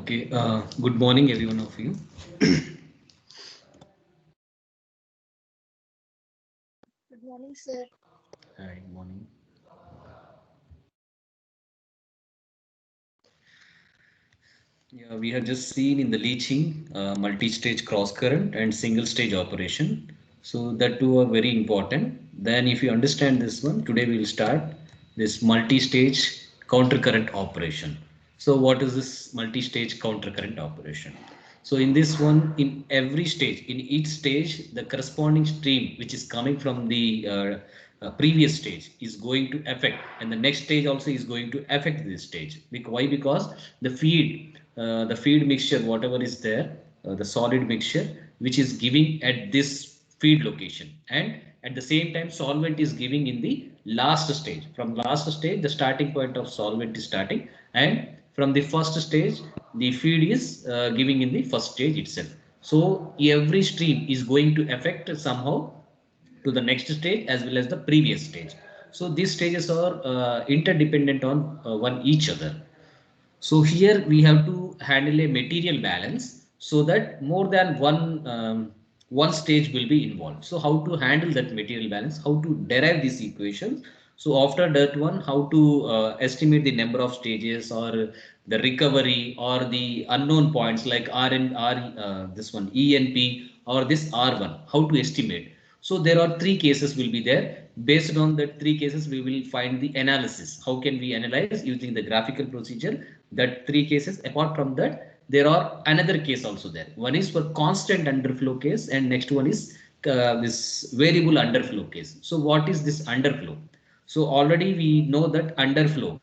Okay, good morning, every one of you. Good morning, sir. Hi, morning. Yeah, we have just seen in the leaching multi-stage cross current and single stage operation. So that two are very important. Then if you understand this one, today we will start this multi-stage counter current operation. So what is this multi-stage counter current operation? So in this one, in every stage, in each stage, the corresponding stream which is coming from the previous stage is going to affect, and the next stage also is going to affect this stage. Why? Because the feed mixture, whatever is there, the solid mixture which is giving at this feed location, and at the same time solvent is giving in the last stage. From last stage, the starting point of solvent is starting, and from the first stage, the feed is giving in the first stage itself. So every stream is going to affect somehow to the next stage as well as the previous stage. So these stages are interdependent on one each other. So here we have to handle a material balance so that more than one stage will be involved. So how to handle that material balance, how to derive these equations. So after that one, how to estimate the number of stages or the recovery or the unknown points like R and R, this one ENP or this R1, how to estimate. So there are three cases will be there. Based on that three cases, we will find the analysis. How can we analyze using the graphical procedure? That three cases. Apart from that, there are another case also there. One is for constant underflow case, and next one is this variable underflow case. So what is this underflow? So already we know that underflow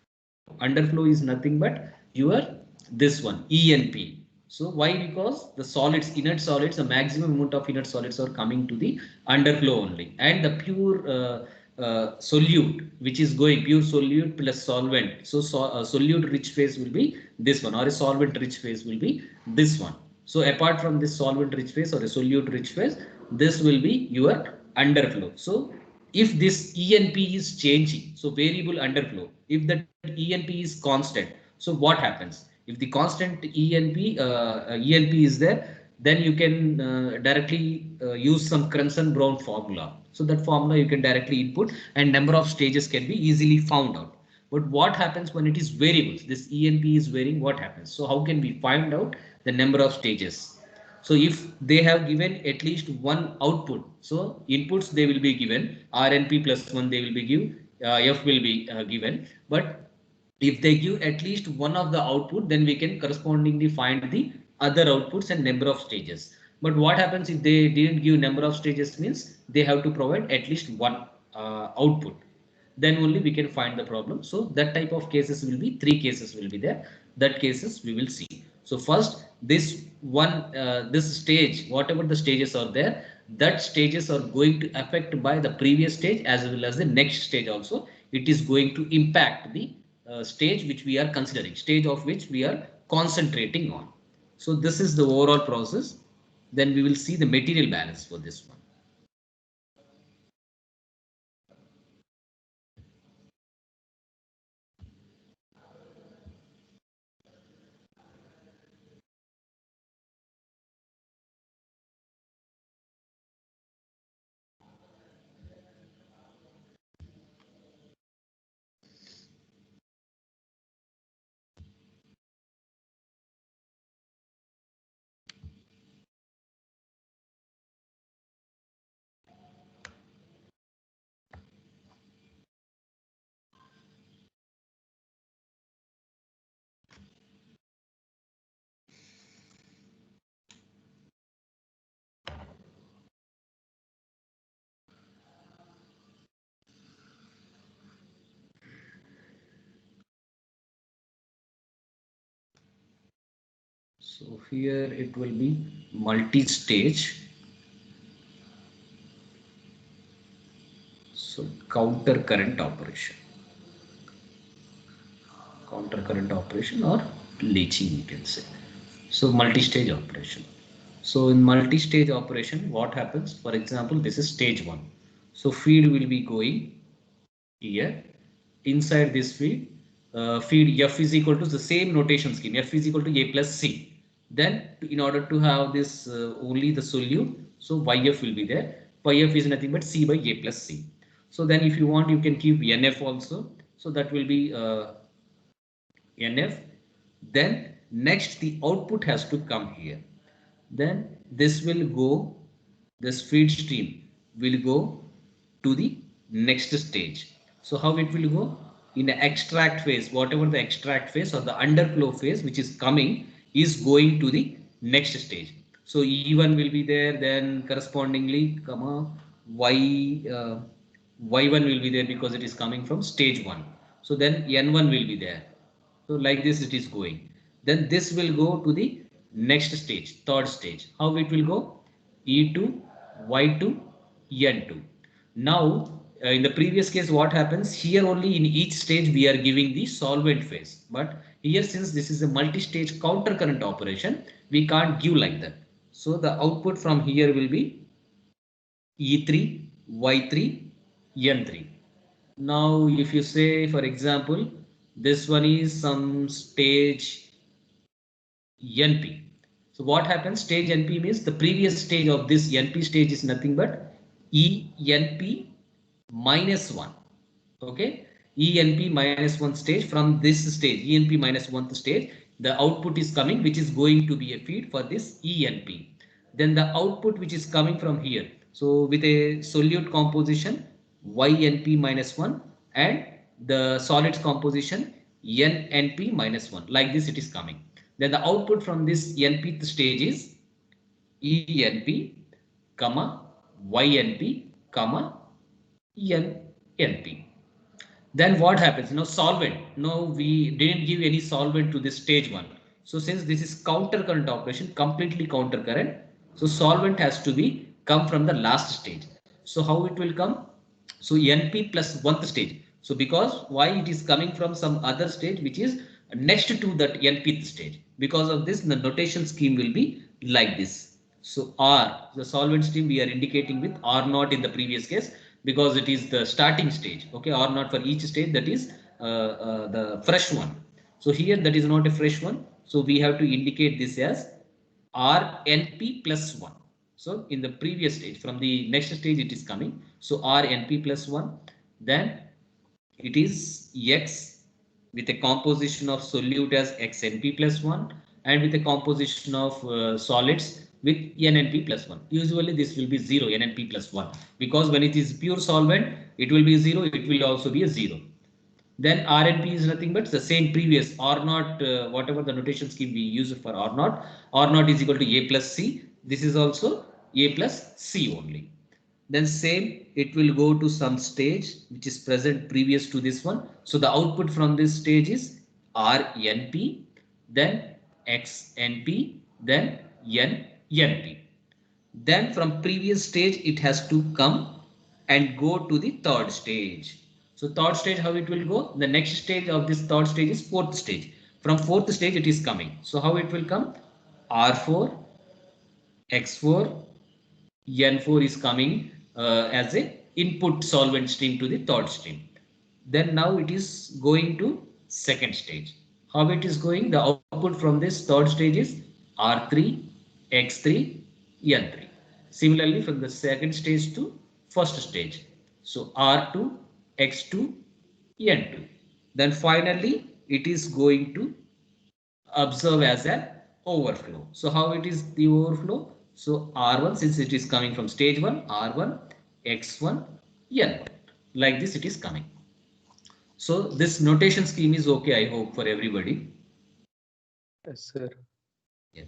is nothing but your this one ENP. So why? Because the solids, inert solids, the maximum amount of inert solids are coming to the underflow only, and the pure solute which is going pure solute plus solvent. So, solute rich phase will be this one, or a solvent rich phase will be this one. So apart from this solvent rich phase or a solute rich phase, this will be your underflow. So if this ENP is changing, so variable underflow, if that ENP is constant, so what happens? If the constant ENP is there, then you can directly use some Crenson Brown formula. So that formula you can directly input, and number of stages can be easily found out. But what happens when it is variables? This ENP is varying. What happens? So how can we find out the number of stages? So if they have given at least one output, so inputs they will be given RNP plus one they will be give, F will be given. But if they give at least one of the output, then we can correspondingly find the other outputs and number of stages. But what happens if they didn't give number of stages? Means they have to provide at least one output, then only we can find the problem. So that type of cases will be three cases will be there. That cases we will see. So first this one, this stage, whatever the stages are there, that stages are going to affect by the previous stage as well as the next stage also. It is going to impact the stage which we are considering, stage of which we are concentrating on. So this is the overall process. Then we will see the material balance for this one. So here it will be multi-stage. So counter current operation. Counter current operation or leaching you can say. So multi-stage operation. So in multi-stage operation, what happens? For example, this is stage 1. So feed will be going here. Inside this feed, feed F is equal to the same notation scheme. F is equal to A plus C. Then in order to have this only the solute, so YF will be there. YF is nothing but C by A plus C. So then if you want, you can keep NF also. So that will be NF. Then next the output has to come here. Then this will go, this feed stream will go to the next stage. So how it will go? In the extract phase, whatever the extract phase or the underflow phase which is coming is going to the next stage. So E1 will be there, then correspondingly, comma, Y1 will be there because it is coming from stage 1. So then N1 will be there. So like this it is going. Then this will go to the next stage, third stage. How it will go? E2, Y2, N2. Now, in the previous case, what happens? Here only in each stage we are giving the solvent phase. But here since this is a multi-stage counter current operation, we can't give like that. So the output from here will be E3, Y3, N3. Now, if you say, for example, this one is some stage NP. So what happens? Stage NP means the previous stage of this NP stage is nothing but ENP minus 1. Okay. ENP minus 1 stage. From this stage, ENP minus 1 stage, the output is coming, which is going to be a feed for this ENP. Then the output which is coming from here. So with a solute composition YNP minus 1 and the solids composition NNP minus 1. Like this it is coming. Then the output from this NPth stage is ENP, comma, YNP, comma, NNP. Then what happens? Solvent. No, we didn't give any solvent to this stage 1. So since this is counter current operation, completely counter current, so solvent has to be come from the last stage. So how it will come? So NP plus 1th stage. So because why it is coming from some other stage which is next to that NPth stage. Because of this, the notation scheme will be like this. So R, the solvent stream we are indicating with R naught in the previous case because it is the starting stage. Okay, R naught for each stage, that is the fresh one. So here that is not a fresh one. So we have to indicate this as RNP plus 1. So in the previous stage, from the next stage it is coming. So RNP plus 1. Then it is X with a composition of solute as XNP plus 1 and with a composition of solids with NNP plus 1. Usually this will be 0, NNP plus 1, because when it is pure solvent, it will be 0, it will also be a 0. Then RNP is nothing but the same previous R naught, whatever the notation scheme we use for R naught. R naught is equal to A plus C. This is also A plus C only. Then same, it will go to some stage which is present previous to this one. So the output from this stage is RNP, then XNP, then NNP. Then from previous stage, it has to come and go to the third stage. So third stage, how it will go? The next stage of this third stage is fourth stage. From fourth stage, it is coming. So how it will come? R4, X4, N4 is coming as a input solvent stream to the third stream. Then now it is going to second stage. How it is going? The output from this third stage is R3, X3, N3. Similarly, from the second stage to first stage. So R2, X2, N2. Then finally, it is going to observe as an overflow. So how it is the overflow? So R1, since it is coming from stage 1, R1, X1, N1. Like this it is coming. So this notation scheme is okay, I hope, for everybody. Yes, sir. Yeah,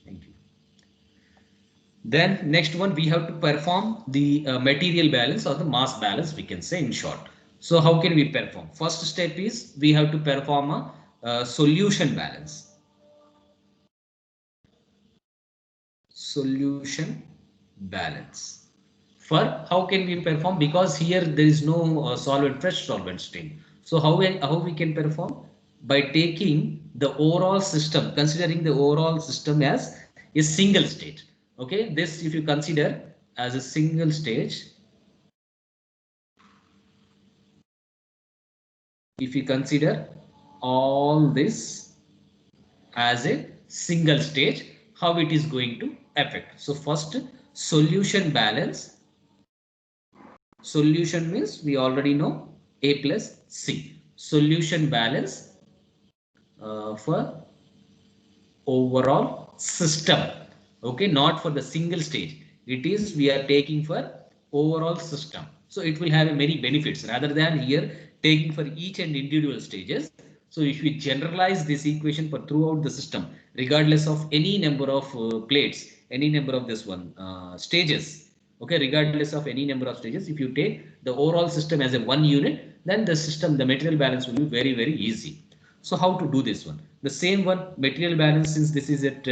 thank you. Then next one, we have to perform the material balance or the mass balance, we can say in short. So how can we perform? First step is we have to perform a solution balance. solution balance. For how can we perform? Because here there is no solvent, fresh solvent stream. So how we can perform? By taking the overall system, considering the overall system as a single stage. Okay, this if you consider as a single stage, if you consider all this as a single stage, how it is going to affect. So first, solution balance. Solution means we already know A plus C. Solution balance for overall system. Okay, not for the single stage. It is we are taking for overall system. So it will have many benefits rather than here taking for each and individual stages. So if we generalize this equation for throughout the system, regardless of any number of plates, any number of this one stages, okay, regardless of any number of stages, if you take the overall system as a one unit, then the system, the material balance will be very, very easy. So how to do this one? The same one, material balance, since this is at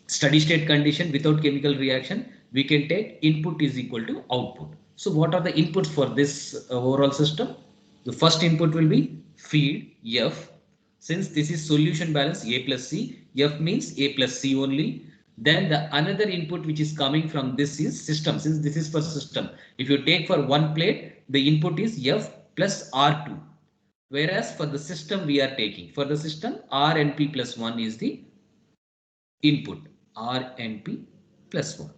steady state condition without chemical reaction, we can take input is equal to output. So what are the inputs for this overall system? The first input will be feed F. Since this is solution balance A plus C, F means A plus C only. Then the another input which is coming from this is system. Since this is for system, if you take for one plate, the input is F plus R2. Whereas for the system we are taking, for the system RNP plus 1 is the input. RNP plus 1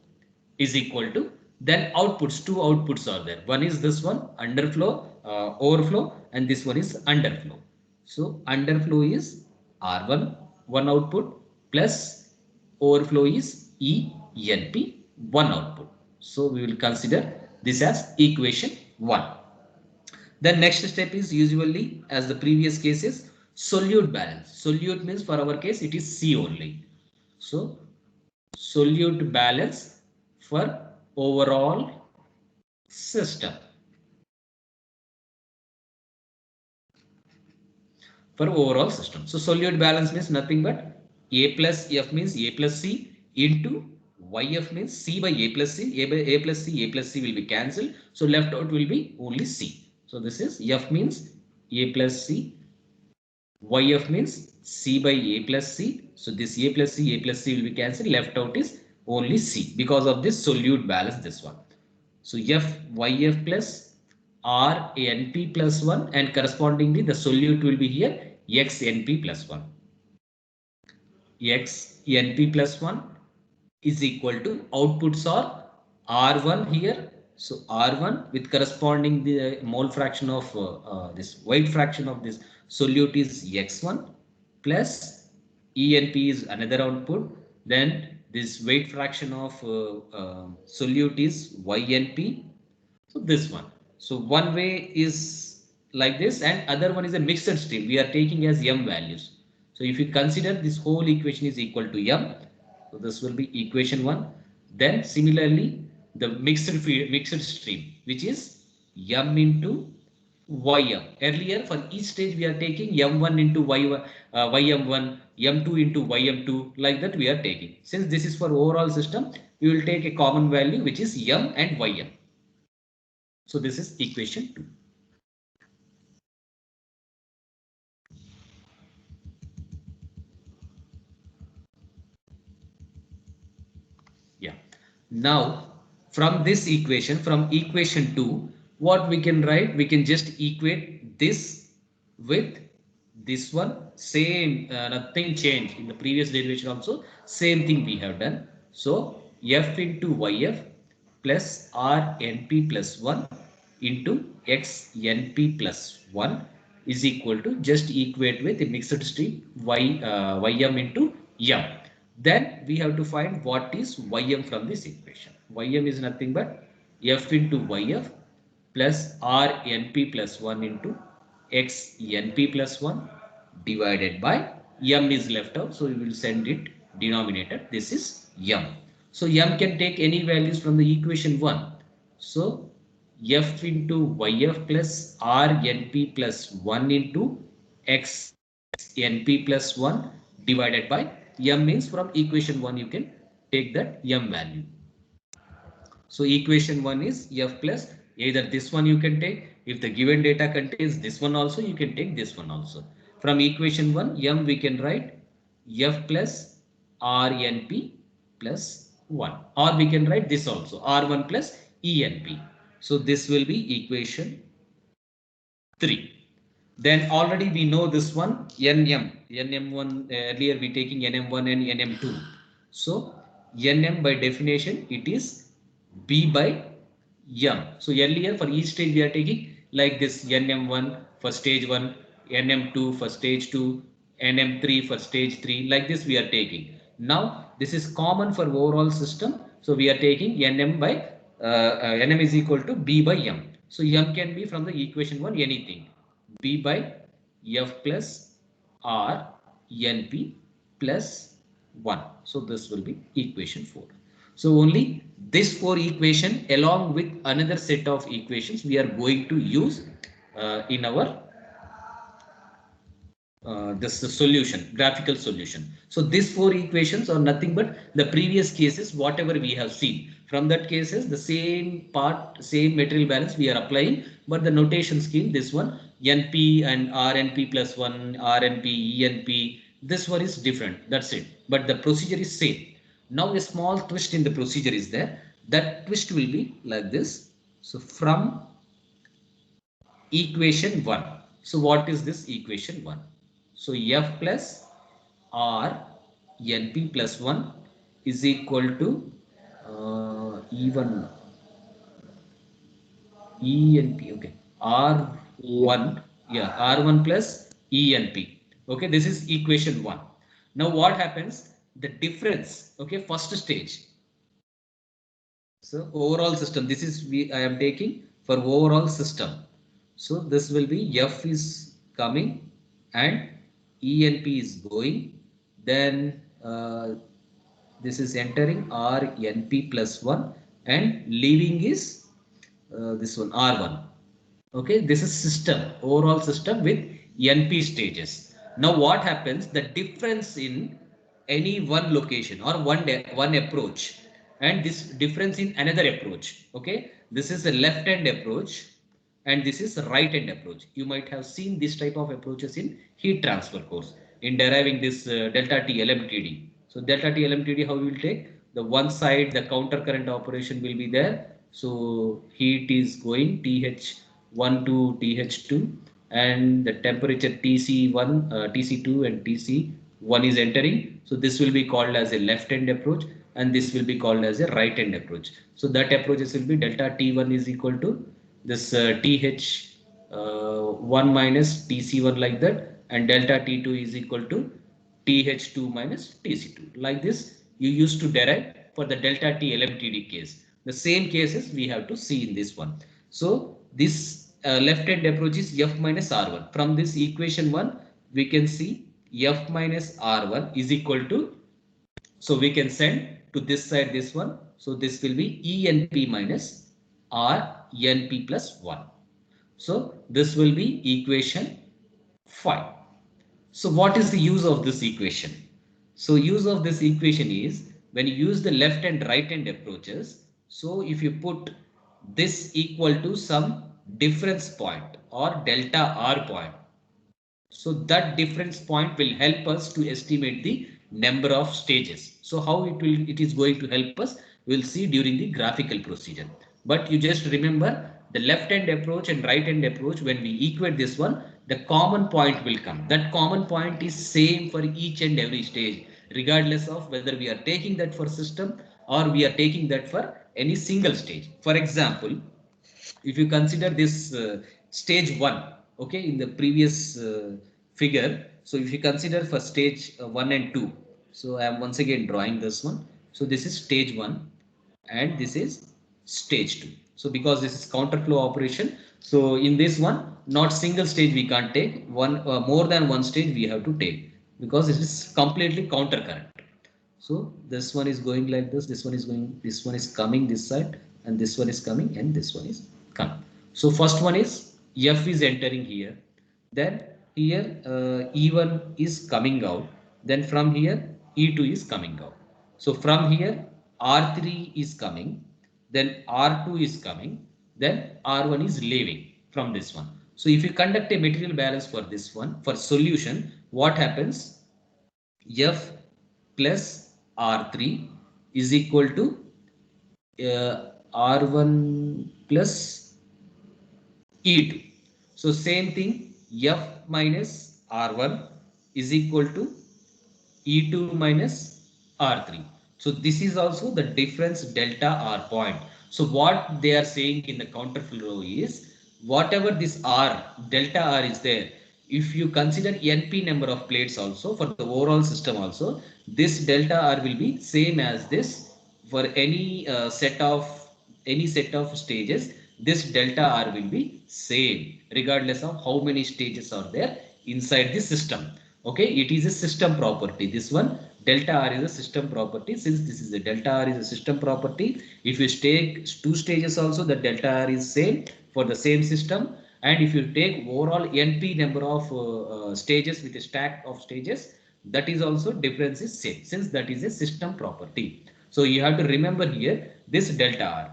is equal to, then outputs, two outputs are there. One is this one, underflow, overflow, and this one is underflow. So underflow is R1, one output, plus overflow is ENP, one output. So we will consider this as equation 1. The next step is usually, as the previous cases, solute balance. Solute means for our case it is C only. So solute balance for overall system. For overall system. So solute balance means nothing but A plus F means A plus C into YF means C by A plus C. A plus C, A plus C will be cancelled. So left out will be only C. So this is F means A plus C. YF means C by A plus C. So this A plus C, A plus C will be cancelled. Left out is only C because of this solute balance, this one. So F YF plus R NP plus 1, and correspondingly the solute will be here X NP plus 1. X NP plus 1 is equal to, outputs are R1 here. So R1 with corresponding the mole fraction of this weight fraction of this solute is X1 plus ENP is another output. Then this weight fraction of solute is YNP. So this one. So one way is like this, and other one is a mixed stream. We are taking as M values. So if you consider this whole equation is equal to M, so this will be equation 1. Then similarly, the mixed stream, which is M into Ym. Earlier for each stage we are taking M1 into Ym1, M2 into Ym2, like that we are taking. Since this is for overall system, we will take a common value which is M and Ym. So this is equation 2. Yeah. Now from this equation, from equation 2, what we can write? We can just equate this with this one. Same, nothing changed in the previous derivation also. Same thing we have done. So F into YF plus RNP plus 1 into XNP plus 1 is equal to, just equate with a mixed stream Ym into M. Then we have to find what is Ym from this equation. Ym is nothing but F into Yf plus Rnp plus 1 into Xnp plus 1 divided by M is left out. So we will send it denominator. This is M. So M can take any values from the equation 1. So F into Yf plus Rnp plus 1 into Xnp plus 1 divided by M means from equation 1 you can take that m value. So equation 1 is f plus either this one you can take. If the given data contains this one also, you can take this one also. From equation 1 m we can write f plus rnp plus 1, or we can write this also r1 plus enp. So this will be equation 3. Then already we know this one nm1 earlier we taking nm1 and nm2. So nm by definition it is b by m. So earlier for each stage we are taking like this nm1 for stage 1, nm2 for stage 2, nm3 for stage 3, like this we are taking. Now this is common for overall system. So we are taking nm by nm is equal to b by m. So m can be from the equation 1 anything b by f plus r np plus 1. So this will be equation 4. So only this 4 equation along with another set of equations we are going to use in our this solution, graphical solution. So these 4 equations are nothing but the previous cases, whatever we have seen. From that cases, the same part, same material balance we are applying, but the notation scheme, this one, NP and RNP plus 1, RNP, ENP, this one is different. That's it. But the procedure is same. Now a small twist in the procedure is there. That twist will be like this. So from equation 1. So what is this equation 1? So f plus r np plus 1 is equal to E1 enp, okay, EM. r1, yeah, r1 plus enp. Okay, this is equation 1. Now what happens? The difference, okay, first stage. So overall system, this is I am taking for overall system. So this will be f is coming and enp is going. Then this is entering rnp plus 1 and leaving is this one r1. Okay, this is system, overall system with np stages. Now what happens? The difference in any one location or one approach and this difference in another approach. Okay, this is a left hand approach and this is a right hand approach. You might have seen this type of approaches in heat transfer course in deriving this delta T LMTD. So delta T LMTD, how we will take the one side, the counter current operation will be there. So heat is going TH1 to TH2 and the temperature TC1, TC2 and TC1 is entering. So this will be called as a left hand approach and this will be called as a right hand approach. So that approaches will be delta T1 is equal to this TH1 minus TC1 like that, and delta T2 is equal to TH2 minus TC2. Like this, you used to derive for the delta T LMTD case. The same cases we have to see in this one. So this left hand approach is F minus R1. From this equation 1, we can see F minus R1 is equal to, so we can send to this side this one. So this will be ENP minus RNP plus 1. So this will be equation 5. So what is the use of this equation? So use of this equation is when you use the left and right hand approaches. So if you put this equal to some difference point or delta R point, so that difference point will help us to estimate the number of stages. So how it is going to help us, we'll see during the graphical procedure. But you just remember the left hand approach and right hand approach, when we equate this one, the common point will come. That common point is same for each and every stage, regardless of whether we are taking that for system or we are taking that for any single stage. For example, if you consider this stage 1, okay, in the previous figure, so if you consider for stage 1 and 2, so I am once again drawing this one. So this is stage 1 and this is stage 2. So because this is counter flow operation, so in this one, not single stage we can't take, one more than one stage we have to take, because this is completely counter current. So this one is going like this one is going, this one is coming this side, and this one is coming, and this one is coming. So first one is F is entering here, then here E1 is coming out, then from here E2 is coming out. So from here R3 is coming, then R2 is coming, then R1 is leaving from this one. So if you conduct a material balance for this one, for solution, what happens? F plus R3 is equal to R1 plus E2. So same thing, F minus R1 is equal to E2 minus R3. So this is also the difference delta R point. So what they are saying in the counterflow is whatever this R, delta R is there, if you consider NP number of plates also for the overall system also, this delta R will be same as this for any set of stages. This delta R will be same regardless of how many stages are there inside the system. Okay, it is a system property. This one delta R is a system property. Since this is a delta R is a system property, if you take two stages also, the delta R is same for the same system. And if you take overall NP number of stages with a stack of stages, that is also difference is same since that is a system property. So you have to remember here this delta R.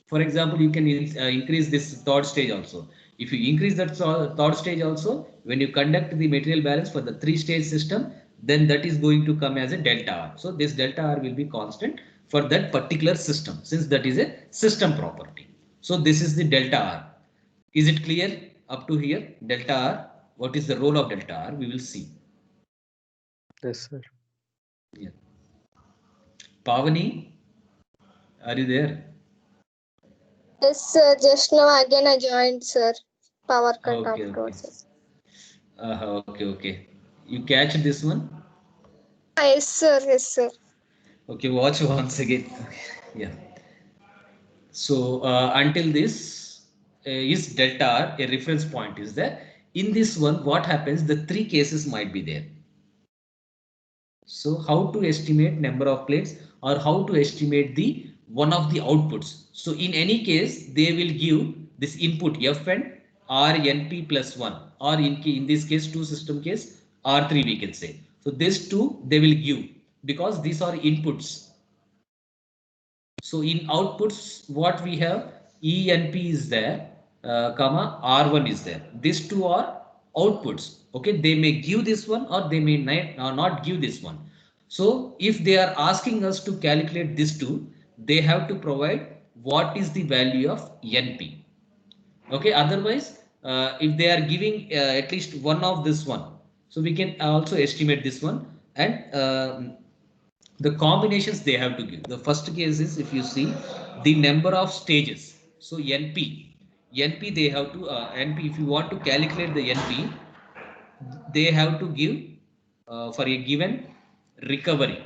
For example, you can increase this third stage also. If you increase that third stage also, when you conduct the material balance for the three stage system, then that is going to come as a delta R. So this delta R will be constant for that particular system since that is a system property. So this is the delta R. Is it clear up to here? Delta R. What is the role of delta R? We will see. Yes, sir. Yeah. Pavani, are you there? Yes, sir. Just now again I joined, sir. Power cut Okay, okay. afterwards. Okay. You catch this one? Yes, sir. Yes, sir. Okay, watch once again. Okay. Yeah. So until this is delta R, a reference point is there. In this one, what happens? The three cases might be there. So how to estimate number of plates or how to estimate the one of the outputs. So in any case, they will give this input F and RNP plus 1 or in this case, two system case R3 we can say. So these two they will give because these are inputs. So in outputs, what we have ENP is there, comma R1 is there. These two are outputs. Okay, they may give this one or they may not give this one. So if they are asking us to calculate this two, they have to provide what is the value of NP. Okay, otherwise, if they are giving at least one of this one, so we can also estimate this one and the combinations they have to give. The first case is if you see the number of stages. So NP they have to NP if you want to calculate the NP, they have to give for a given recovery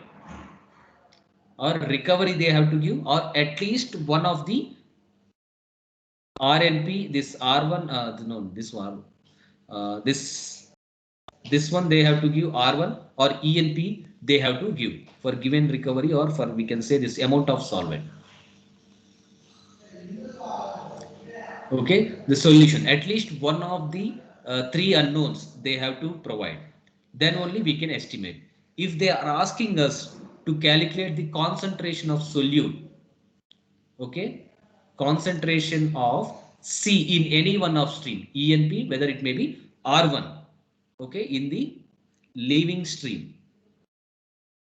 they have to give or at least one of the RNP this R1 no this one this one they have to give R1 or ENP they have to give for given recovery or for we can say this amount of solvent. Okay, the solution at least one of the three unknowns they have to provide, then only we can estimate. If they are asking us to calculate the concentration of solute, okay, concentration of C in any one of stream ENP whether it may be R1, okay, in the leaving stream.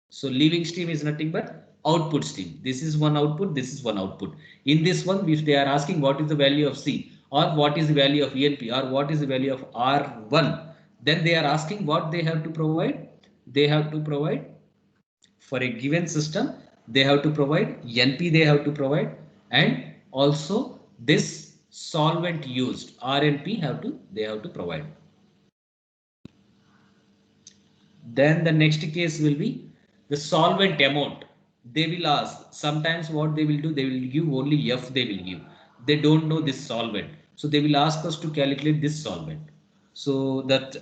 So leaving stream is nothing but output stream. This is one output, this is one output. In this one, if they are asking what is the value of C or what is the value of ENP or what is the value of R1, then they are asking what they have to provide. They have to provide for a given system, they have to provide NP they have to provide and also this solvent used RNP they have to provide. Then the next case will be the solvent amount. They will ask, sometimes what they will do, they will give only F they will give. They don't know this solvent. So they will ask us to calculate this solvent. So that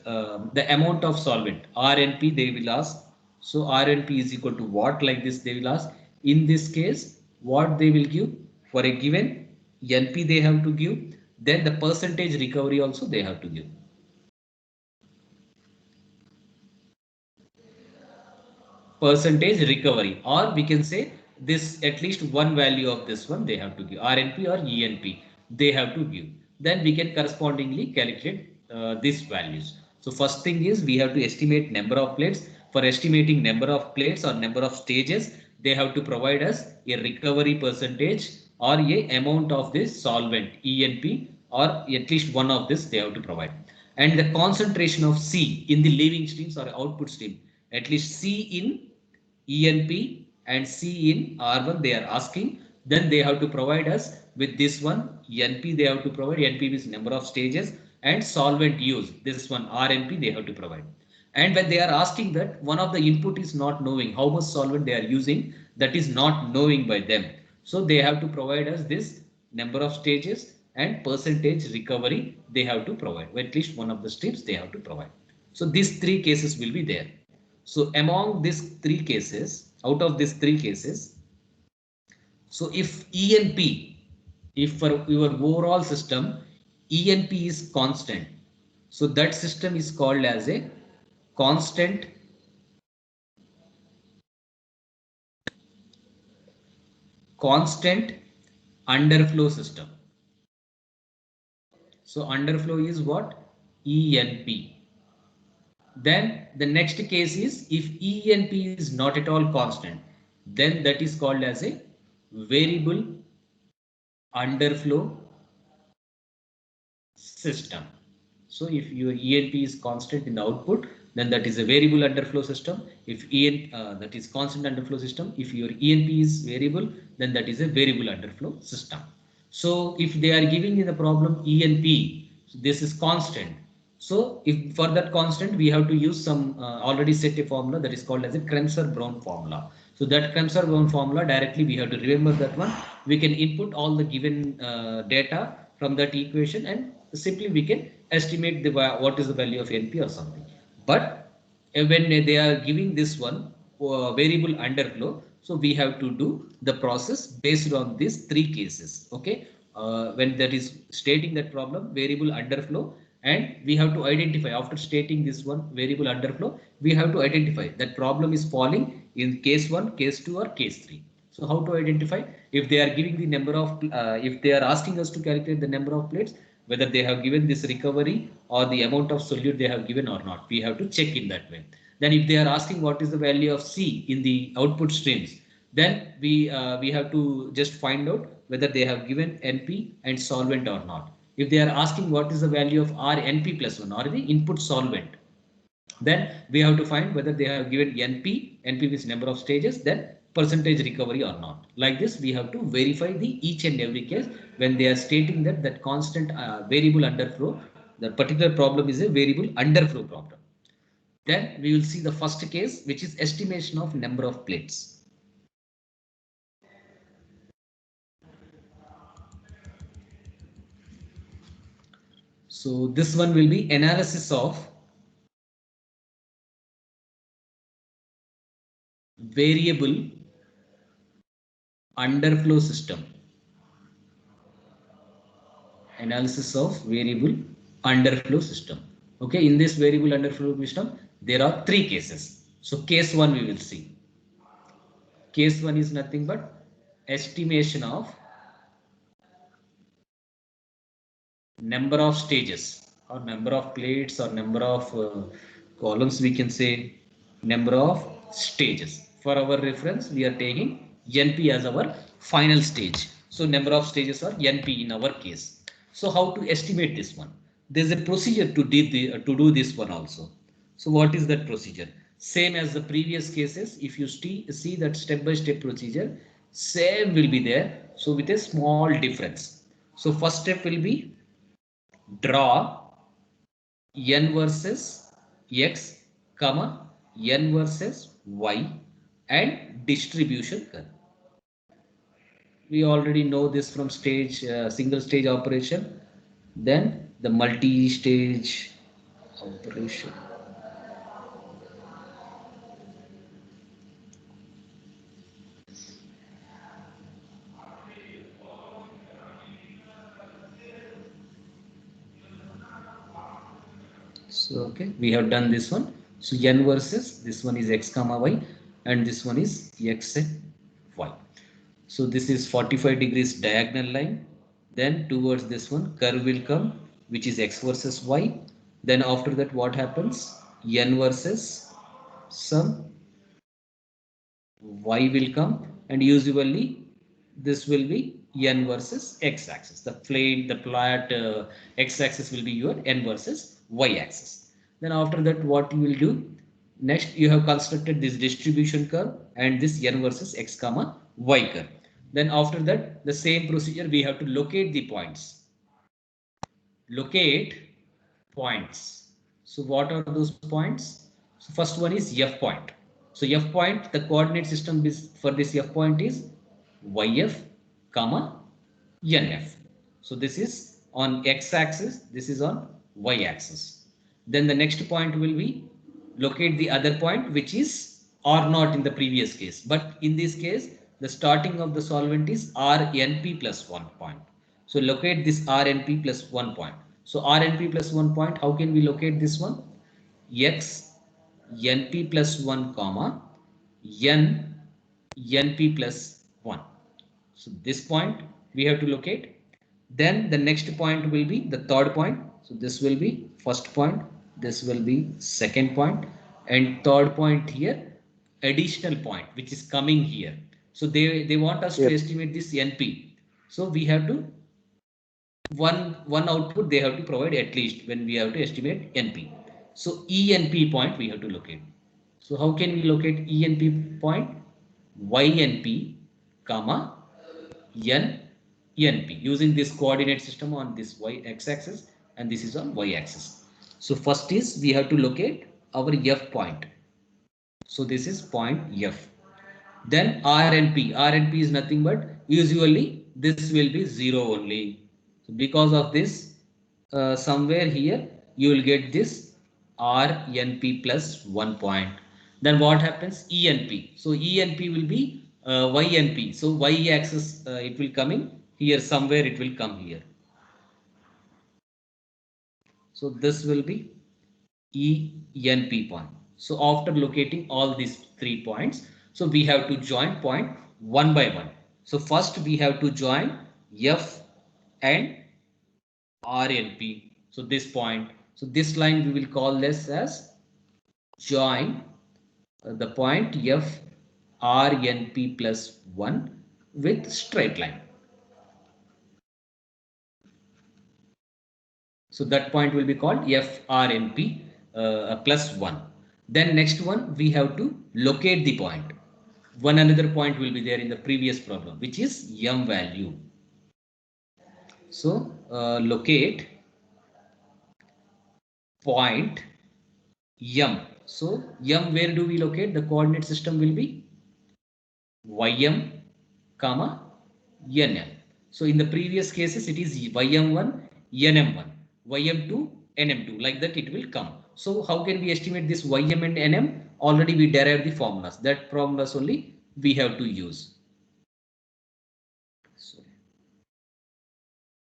the amount of solvent, RNP they will ask. So RNP is equal to what like this they will ask. In this case, what they will give for a given NP they have to give. Then the percentage recovery also they have to give. percentage recovery, or we can say this at least one value of this one they have to give, RNP or ENP they have to give. Then we can correspondingly calculate these values. So first thing is we have to estimate number of plates. For estimating number of plates or number of stages, they have to provide us a recovery percentage or a amount of this solvent ENP, or at least one of this they have to provide. And the concentration of C in the leaving streams or output stream, at least C in ENP and C in R1 they are asking. Then they have to provide us with this one NP they have to provide. NP is number of stages, and solvent use, this one RNP they have to provide. And when they are asking that one of the input is not knowing how much solvent they are using, that is not knowing by them. So they have to provide us this number of stages and percentage recovery they have to provide. At least one of the streams they have to provide. So these three cases will be there. So among these three cases, out of these three cases, so if ENP, if for your overall system, ENP is constant, so that system is called as a constant underflow system. So underflow is what? ENP. Then the next case is if ENP is not at all constant, then that is called as a variable underflow system. So if your ENP is constant in the output, then that is a variable underflow system. If that is constant underflow system, if your ENP is variable, then that is a variable underflow system. So if they are giving you the problem ENP, so this is constant. So if for that constant, we have to use some already set a formula that is called as a Kremser-Brown formula. So that Kremser-Brown formula directly we have to remember that one. We can input all the given data from that equation, and simply we can estimate the what is the value of NP or something. But when they are giving this one variable underflow, so we have to do the process based on these three cases. Okay, when that is stating that problem variable underflow, and we have to identify after stating this one variable underflow, we have to identify that problem is falling in case 1, case 2 or case 3. So how to identify? If they are giving the number of if they are asking us to calculate the number of plates, whether they have given this recovery or the amount of solute they have given or not, we have to check in that way. Then if they are asking what is the value of C in the output streams, then we have to just find out whether they have given NP and solvent or not. If they are asking what is the value of RNP plus 1 or the input solvent, then we have to find whether they have given NP is number of stages, then percentage recovery or not. Like this, we have to verify the each and every case when they are stating that constant variable underflow, the particular problem is a variable underflow problem. Then we will see the first case, which is estimation of number of plates. So this one will be analysis of variable underflow system. Analysis of variable underflow system. Okay, in this variable underflow system, there are three cases. So case 1 we will see. Case 1 is nothing but estimation of number of stages or number of plates or number of columns, we can say number of stages. For our reference, we are taking NP as our final stage. So number of stages are NP in our case. So how to estimate this one? There is a procedure to do this one also. So what is that procedure? Same as the previous cases. If you see that step-by-step procedure, same will be there. So with a small difference. So first step will be draw n versus x, comma n versus y and distribution curve. We already know this from single stage operation. Then the multi-stage operation. So okay, we have done this one. So n versus this one is x comma y. and this one is x and y. So this is 45 degrees diagonal line. Then towards this one curve will come, which is x versus y. Then after that what happens? N versus some y will come, and usually this will be n versus x axis. The flat x axis will be your n versus y axis. Then after that what you will do? Next you have constructed this distribution curve and this n versus x comma y curve. Then after that the same procedure, we have to locate the points. Locate points. So what are those points? So first one is F point. So F point, the coordinate system is for this F point is YF comma NF. So this is on X axis, this is on Y axis. Then the next point will be locate the other point, which is R naught in the previous case. But in this case, the starting of the solvent is RNP plus 1 point. So locate this RNP plus 1 point. So RNP plus 1 point, how can we locate this one? X NP plus 1 comma N NP plus 1. So this point we have to locate. Then the next point will be the third point. So this will be first point, this will be second point, and third point here, additional point which is coming here. So they want us to estimate this NP. So we have to one output they have to provide at least when we have to estimate NP. So ENP point we have to locate. So how can we locate ENP point? YNP comma N NP using this coordinate system on this x axis, and this is on y axis. So first is we have to locate our F point. So this is point F. Then RNP. RNP is nothing but usually this will be 0 only. So because of this, somewhere here you will get this RNP plus 1 point. Then what happens? ENP. So ENP will be YNP. So Y axis it will coming here, somewhere it will come here. So this will be ENP point. So after locating all these 3 points, so we have to join point one by one. So first we have to join F and RNP. So this point. So this line we will call this as join the point F RNP plus 1 with straight line. So that point will be called FRNP plus 1. Then next one we have to locate the point. One another point will be there in the previous problem, which is M value. So locate point M. So M, where do we locate? The coordinate system will be YM comma NM. So in the previous cases it is YM1 NM1 YM2 NM2, like that it will come. So how can we estimate this YM and NM? Already we derived the formulas. That formulas only we have to use.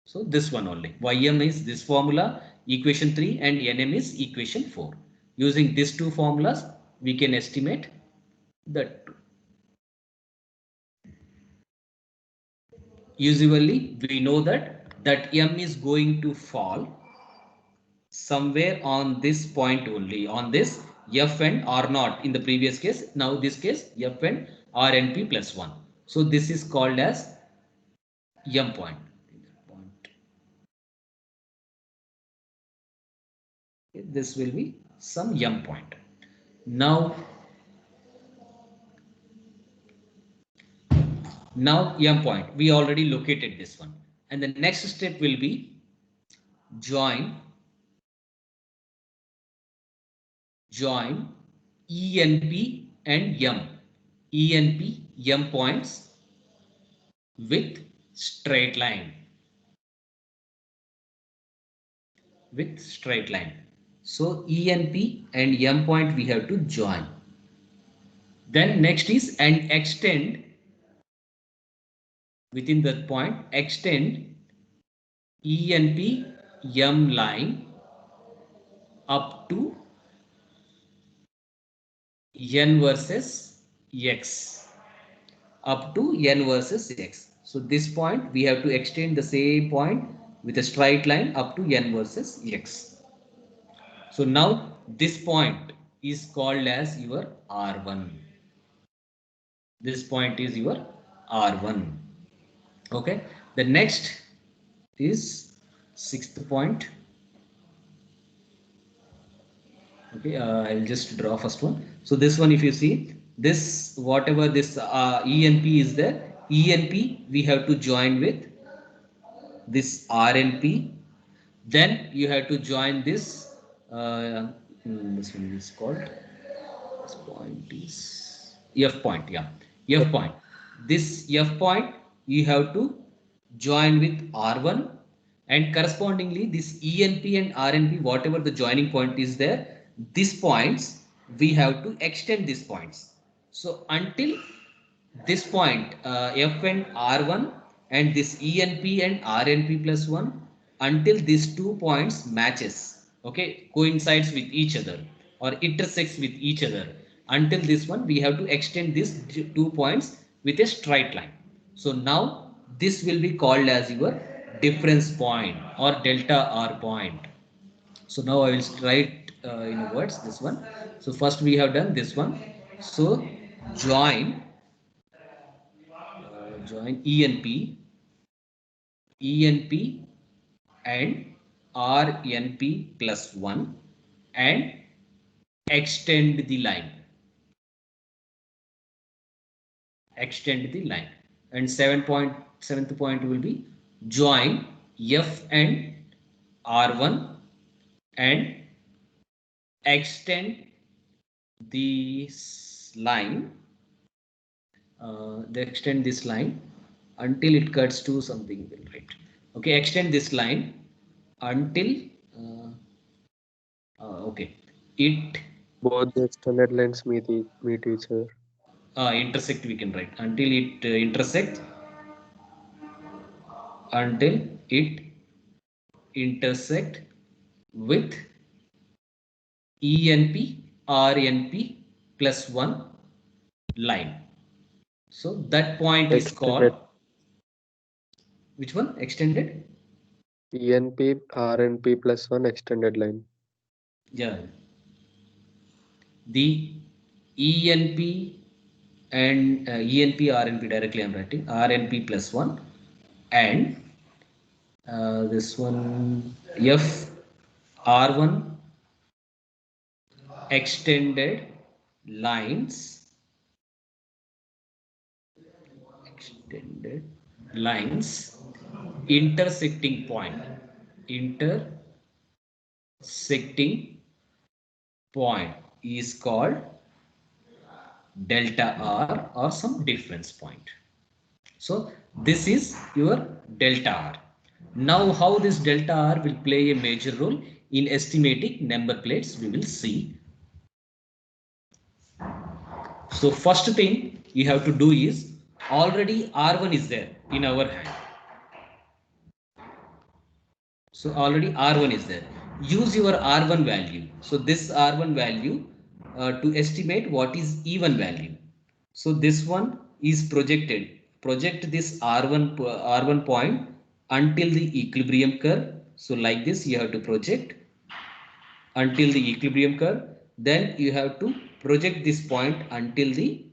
So this one only. YM is this formula, equation 3, and NM is equation 4. Using these two formulas, we can estimate that. Usually we know that M is going to fall somewhere on this point only, on this F and R naught in the previous case. Now this case F and RNP plus 1. So this is called as M point. This will be some M point. Now M point, we already located this one, and the next step will be join ENP and M. ENP M points with straight line. So ENP and M point we have to join. Then next is and extend within that point, extend ENP M line up to N versus x up to n versus x. So this point we have to extend the same point with a straight line up to n versus x. So now this point is called as your R1. This point is your R1. Okay. The next is sixth point. Okay, I'll just draw first one. So this one, if you see this, whatever this ENP is there, ENP we have to join with this RNP. Then you have to join this. This one is called. This point is F point. Yeah, F point. This F point you have to join with R1, and correspondingly this ENP and RNP, whatever the joining point is there, these points we have to extend these points. So until this point F and R1 and this ENP and RNP plus 1, until these 2 points matches, okay, coincides with each other or intersects with each other, until this one we have to extend these 2 points with a straight line. So now this will be called as your difference point or delta R point. So now I will write in words this one. So first we have done this one. So join join ENP and RNP plus 1 and extend the line. Extend the line. And seventh point will be join F and R1 and extend this line. They extend this line until it cuts to something, right? Okay, extend this line until okay, it Both the extended lines meet each other. intersect, we can write until it intersect, until it intersect with ENP RNP plus 1 line. So that point is Extended called, which one? Extended? ENP RNP plus 1 extended line. Yeah, the ENP and ENP RNP directly I'm writing RNP plus 1 and this one F R1 extended lines, extended lines, intersecting point, intersecting point is called delta R or some difference point. So this is your delta R. Now how this delta R will play a major role in estimating number plates, we will see. So first thing you have to do is, already R1 is there in our hand. So already R1 is there. Use your R1 value. So this R1 value to estimate what is even value. So this one is projected. Project this R1 point until the equilibrium curve. So like this you have to project until the equilibrium curve. Then you have to project this point until the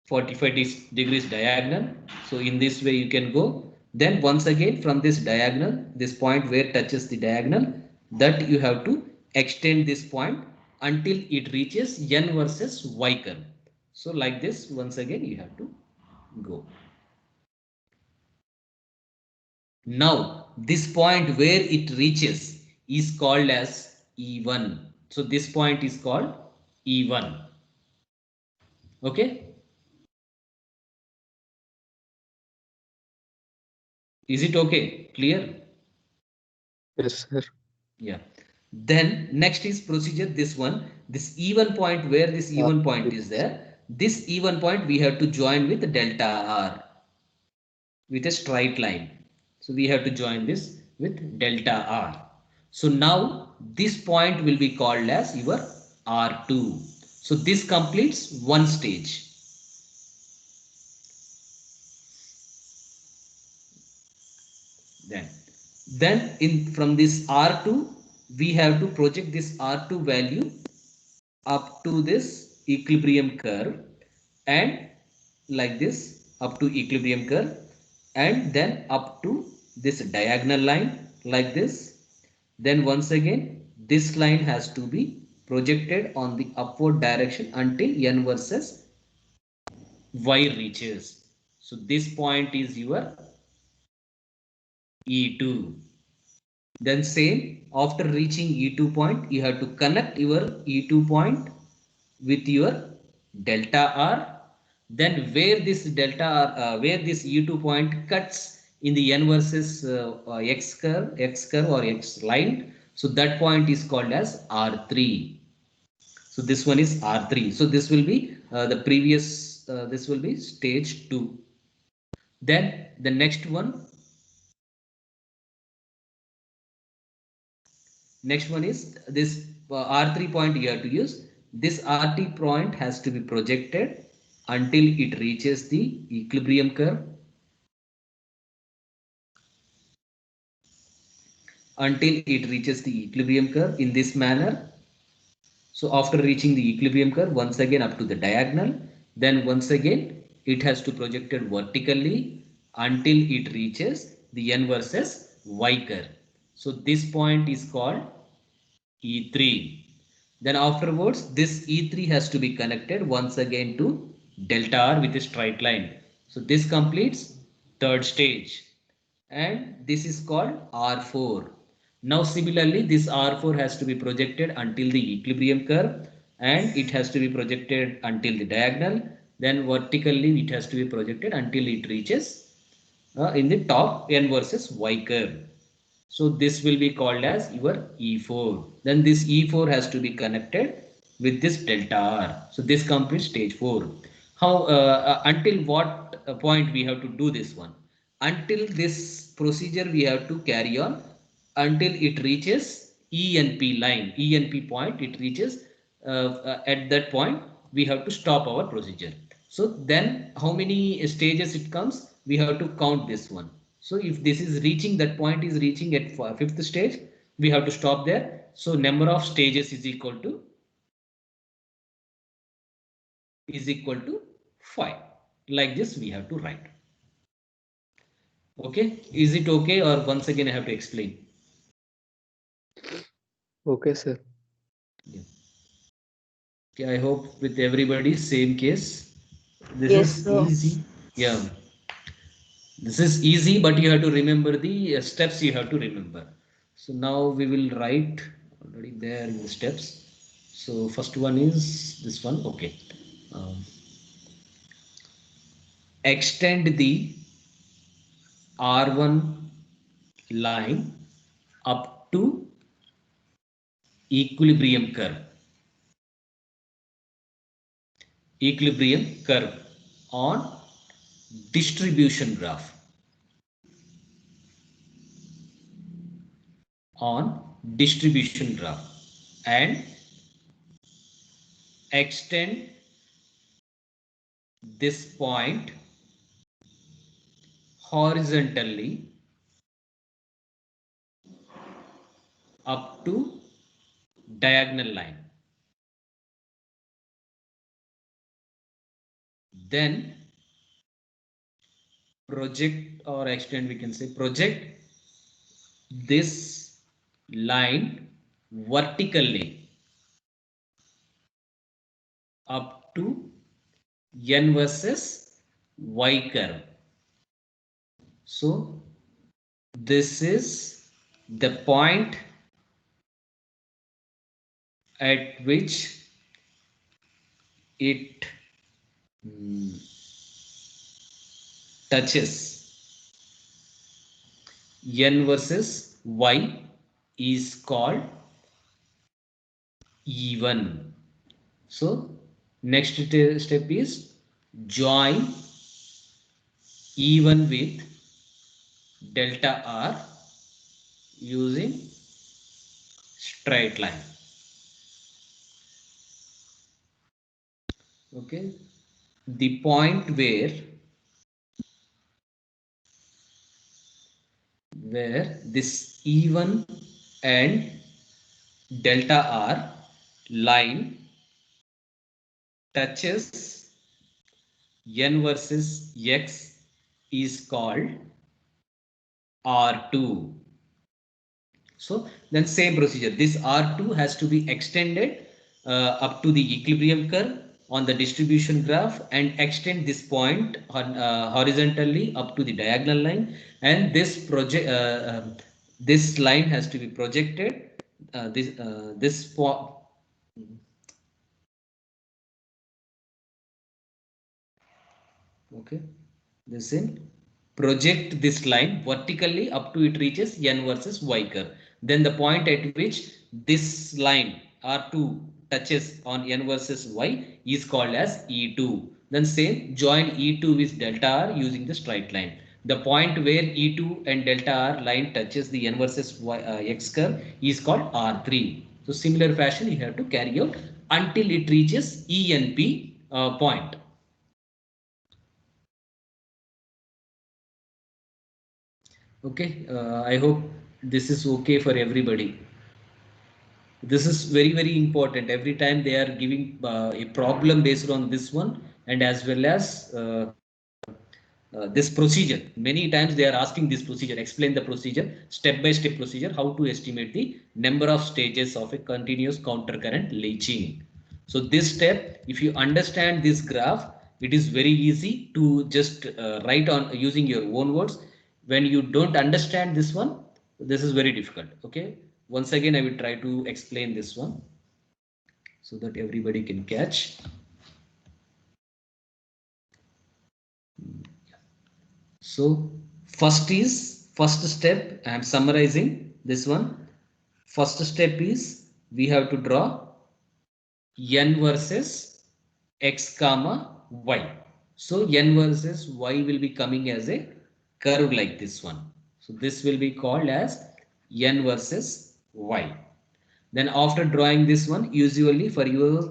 45 degrees diagonal. So in this way you can go. Then once again from this diagonal, this point where touches the diagonal, that you have to extend this point until it reaches n versus y curve. So like this once again you have to go. Now this point where it reaches is called as E1. So this point is called E1. Okay. Is it okay? Clear? Yes, sir. Yeah. Then next is procedure. This one, this even point where this even point is there. This even point we have to join with delta R with a straight line. So we have to join this with delta R. So now this point will be called as your R2. So this completes one stage. Then in from this R2, we have to project this R2 value up to this equilibrium curve and like this up to equilibrium curve and then up to this diagonal line like this. Then once again this line has to be projected on the upward direction until n versus y reaches. So this point is your E2. Then same after reaching E2 point, you have to connect your E2 point with your delta R. Then where this delta R, where this E2 point cuts in the n versus x curve or x line. So that point is called as R3. So this one is R3. So this will be the previous, this will be stage 2. Then the next one is this R3 point you have to use. This RT point has to be projected until it reaches the equilibrium curve. Until it reaches the equilibrium curve in this manner. So after reaching the equilibrium curve, once again up to the diagonal, then once again it has to project it vertically until it reaches the n versus y curve. So this point is called E3. Then afterwards, this E3 has to be connected once again to delta R with a straight line. So this completes third stage and this is called R4. Now similarly, this R4 has to be projected until the equilibrium curve and it has to be projected until the diagonal. Then vertically it has to be projected until it reaches in the top n versus y curve. So this will be called as your E4. Then this E4 has to be connected with this delta R. So this completes stage 4. How until what point we have to do this one? Until this procedure we have to carry on until it reaches ENP line, ENP point it reaches at that point we have to stop our procedure. So then how many stages it comes? We have to count this one. So if this is reaching that point is reaching at fifth stage, we have to stop there. So number of stages is equal to 5. Like this we have to write. Okay, is it okay or once again I have to explain? Okay, sir. Yeah. Okay, I hope with everybody same case. This Yes, is sir. easy. Yeah. This is easy, but you have to remember the steps you have to remember. So now we will write already there in the steps. So first one is this one. Okay. Um, extend the R1 line up to equilibrium curve. Equilibrium curve on distribution graph. On distribution graph and extend this point horizontally up to diagonal line. Then project or extend, we can say project this line vertically up to n versus y curve. So this is the point at which it touches n versus y is called E1. So next step is join E1 with delta R using straight line. Okay, the point where this E1 and delta R line touches N versus X is called R2. So then same procedure, this R2 has to be extended up to the equilibrium curve on the distribution graph and extend this point horizontally up to the diagonal line, and this line has to be projected this okay, this in project this line vertically up to it reaches n versus y curve. Then the point at which this line R2 touches on n versus y is called as E2. Then same, join E2 with delta R using the straight line. The point where E2 and delta R line touches the n versus y, x curve is called R3. So similar fashion you have to carry out until it reaches ENP point. Okay, I hope this is okay for everybody. This is very, very important. Every time they are giving a problem based on this one, and as well as this procedure. Many times they are asking this procedure, explain the procedure, step by step procedure, how to estimate the number of stages of a continuous counter current leaching. So this step, if you understand this graph, it is very easy to just write on using your own words. When you don't understand this one, this is very difficult. Okay. Once again, I will try to explain this one so that everybody can catch. So first step, I am summarizing this one. First step is we have to draw n versus x comma y. So n versus y will be coming as a curve like this one. So this will be called as n versus y. Then after drawing this one, usually for your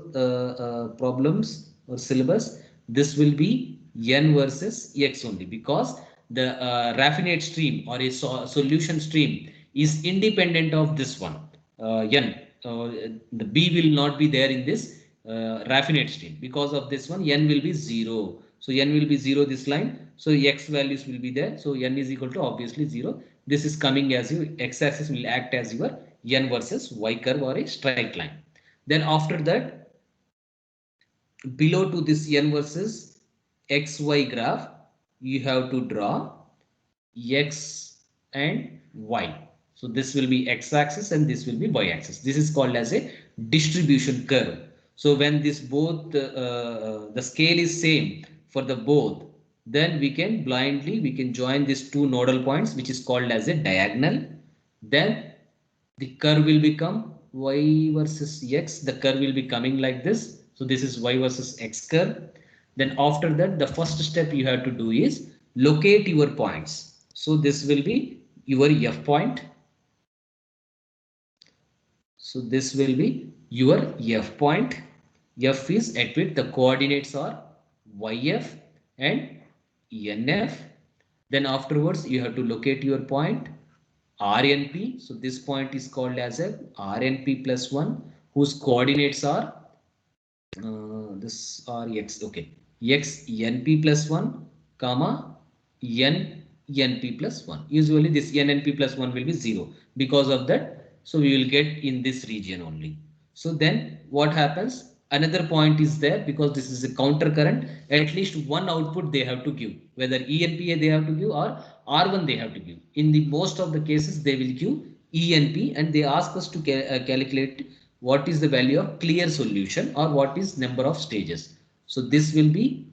problems or syllabus, this will be n versus x only, because the raffinate stream or a solution stream is independent of this one n. The b will not be there in this raffinate stream. Because of this one, n will be 0. So n will be 0 this line. So x values will be there. So n is equal to obviously 0. This is coming as your x axis will act as your n versus y curve or a straight line. Then after that, below to this n versus xy graph, you have to draw x and y. So this will be x axis and this will be y axis. This is called as a distribution curve. So when this both the scale is same for the both, then we can join these two nodal points, which is called as a diagonal. Then the curve will become y versus x. The curve will be coming like this. So this is y versus x curve. Then after that, the first step you have to do is locate your points. So this will be your f point. So this will be your f point. F is at which the coordinates are yf and nf. Then afterwards you have to locate your point RNP. So this point is called as a RNP plus 1, whose coordinates are this are x. Okay, x np plus 1 comma n np plus 1. Usually this nnp plus 1 will be 0 because of that. So we will get in this region only. So then what happens, another point is there, because this is a counter current. At least one output they have to give, whether enpa they have to give or r1 they have to give. In the most of the cases they will give enp, and they ask us to calculate what is the value of clear solution or what is number of stages. So this will be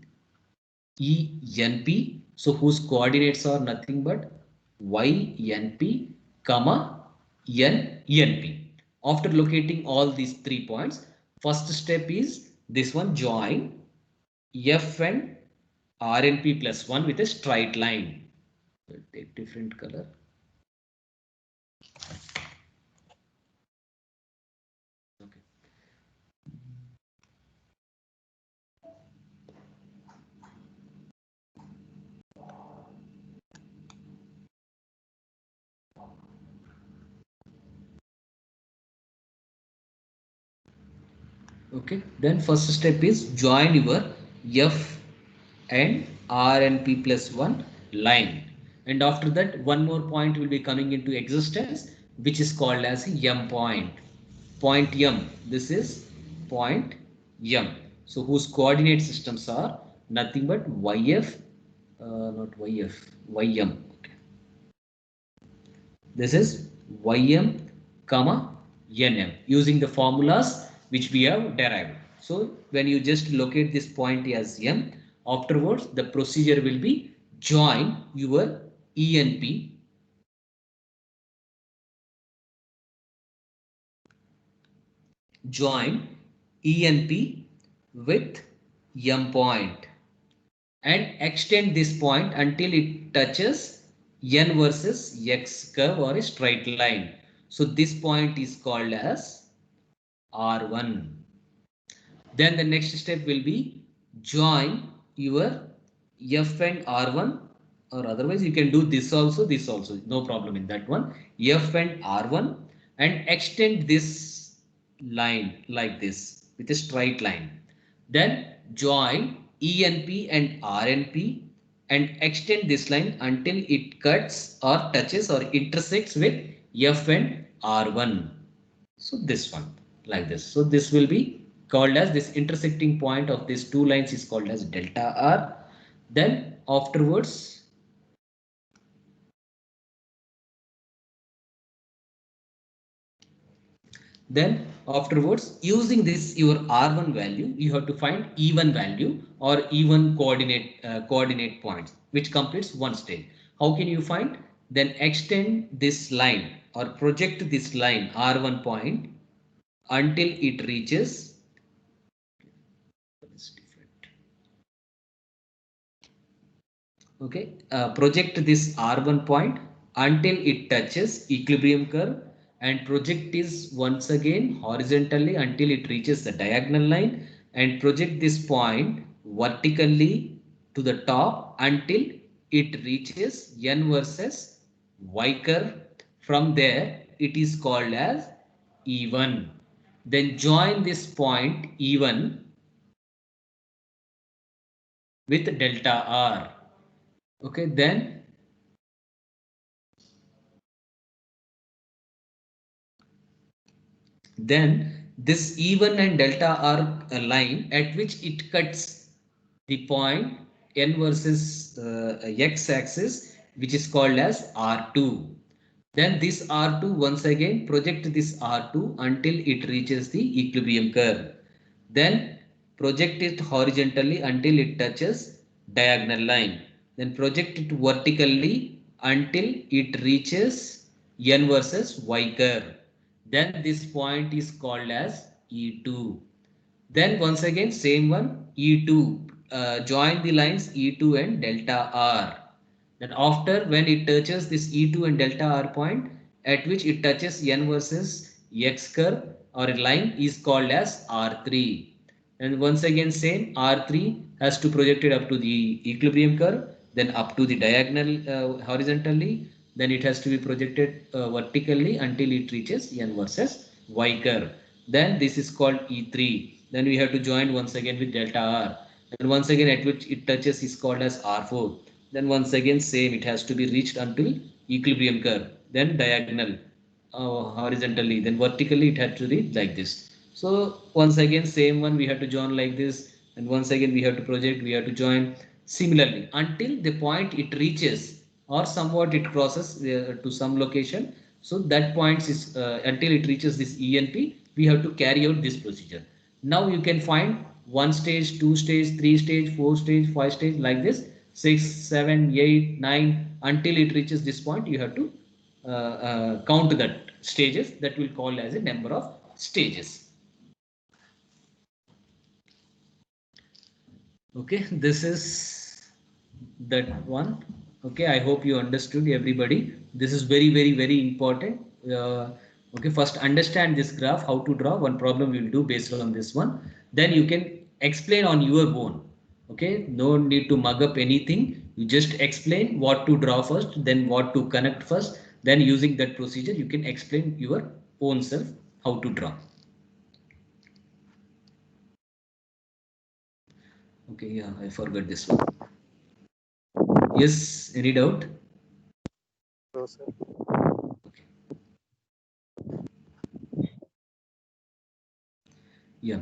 ENP. So whose coordinates are nothing but YNP comma NNP. After locating all these 3 points, first step is this one, join F and RNP plus 1 with a straight line. Take different color. Okay. Okay, then first step is join your F and R and P plus 1 line, and after that one more point will be coming into existence, which is called as M point. Point M, this is point M, so whose coordinate systems are nothing but YF, not YF, YM. Okay. This is Ym comma Nm using the formulas which we have derived. So when you just locate this point as M, afterwards the procedure will be join your ENP, join ENP with M point, and extend this point until it touches N versus X curve or a straight line. So this point is called as R1. Then the next step will be join your F and R1, or otherwise you can do this also, no problem in that one. F and R1, and extend this line like this with a straight line. Then join ENP and RNP and extend this line until it cuts or touches or intersects with F and R1. So this one like this. So this will be called as, this intersecting point of these two lines is called as delta R. Then afterwards, using this your R1 value, you have to find even value or even coordinate points, which completes one stage. How can you find? Then extend this line or project this line R1 point until it reaches, it's different. Okay, project this R1 point until it touches equilibrium curve, and project this once again horizontally until it reaches the diagonal line, and project this point vertically to the top until it reaches N versus Y curve. From there it is called as E1. Then join this point E1 with delta R. Okay, then this E1 and delta are a line at which it cuts the point N versus X axis, which is called as R2. Then this R2 once again project this R2 until it reaches the equilibrium curve. Then project it horizontally until it touches diagonal line. Then project it vertically until it reaches N versus Y curve. Then this point is called as E2. Then once again same one E2. Join the lines E2 and delta R. Then after when it touches this E2 and delta R point at which it touches N versus X curve or a line is called as R3. And once again same R3 has to project it up to the equilibrium curve, then up to the diagonal horizontally, then it has to be projected vertically until it reaches N versus Y curve. Then this is called E3. Then we have to join once again with delta R. And once again at which it touches is called as R4. Then once again same, it has to be reached until equilibrium curve. Then diagonal horizontally, then vertically it had to reach like this. So once again same one we have to join like this, and once again we have to project, we have to join similarly until the point it reaches or somewhat it crosses to some location. So that point is until it reaches this ENP, we have to carry out this procedure. Now you can find one stage, two stage, three stage, four stage, five stage like this, 6, 7, 8, 9 until it reaches this point. You have to count that stages, that will call as a number of stages. Okay, this is that one. Okay, I hope you understood, everybody. This is very important. Okay, first understand this graph, how to draw. One problem we will do based on this one, then you can explain on your own. Okay, no need to mug up anything, you just explain what to draw first, then what to connect first, then using that procedure you can explain your own self how to draw. Okay, yeah, I forgot this one. Yes, any doubt? No, sir. Okay. Yeah,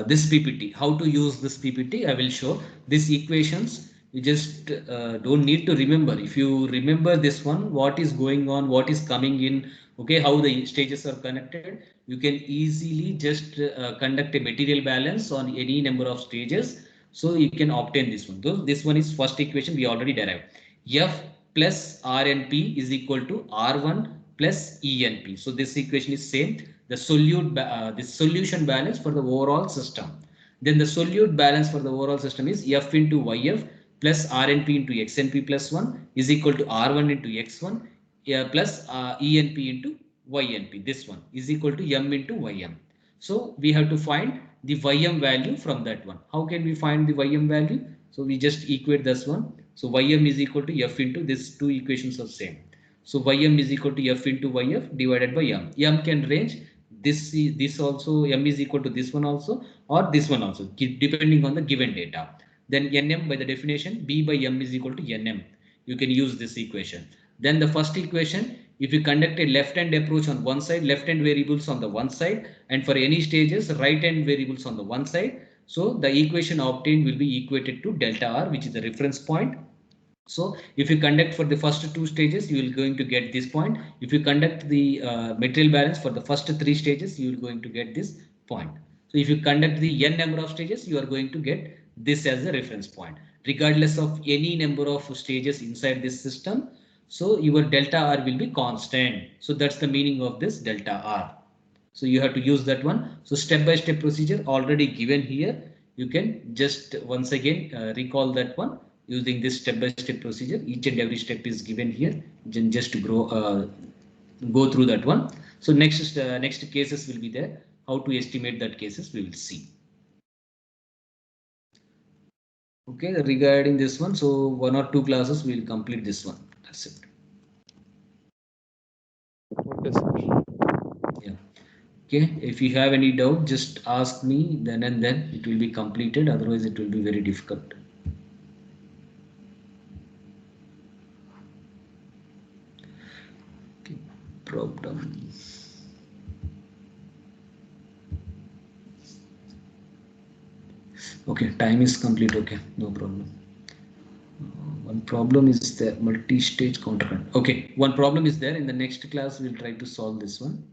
this PPT, how to use this PPT, I will show. These equations, you just don't need to remember. If you remember this one, what is going on, what is coming in, okay, how the stages are connected, you can easily just conduct a material balance on any number of stages. So you can obtain this one. This one is first equation we already derived. F plus RNP is equal to R1 plus ENP. So this equation is same. The solution balance for the overall system. Then the solute balance for the overall system is F into YF plus RNP into XNP plus 1 is equal to R1 into X1 plus ENP into YNP. This one is equal to M into YM. So we have to find the Ym value from that one. How can we find the Ym value? So we just equate this one. So Ym is equal to F into these two equations are same. So Ym is equal to F into Yf divided by M. M can range this also, M is equal to this one also or this one also depending on the given data. Then Nm by the definition B by M is equal to Nm. You can use this equation. Then the first equation, if you conduct a left hand approach on one side, left hand variables on the one side, and for any stages right hand variables on the one side, so the equation obtained will be equated to delta R, which is the reference point. So if you conduct for the first two stages, you will going to get this point. If you conduct the material balance for the first three stages, you are going to get this point. So if you conduct the n number of stages, you are going to get this as a reference point, regardless of any number of stages inside this system. So your delta R will be constant. So that's the meaning of this delta R. So you have to use that one. So step by step procedure already given here. You can just once again recall that one using this step by step procedure. Each and every step is given here. Just to go through that one. So next cases will be there. How to estimate that cases we will see. Okay, regarding this one, so one or two classes we will complete this one. That's it. Okay, sir. Yeah. Okay, if you have any doubt, just ask me then and then it will be completed. Otherwise, it will be very difficult. Okay, problem. Okay, time is complete. Okay, no problem. One problem is there, multi-stage counter current. Okay, one problem is there. In the next class, we'll try to solve this one.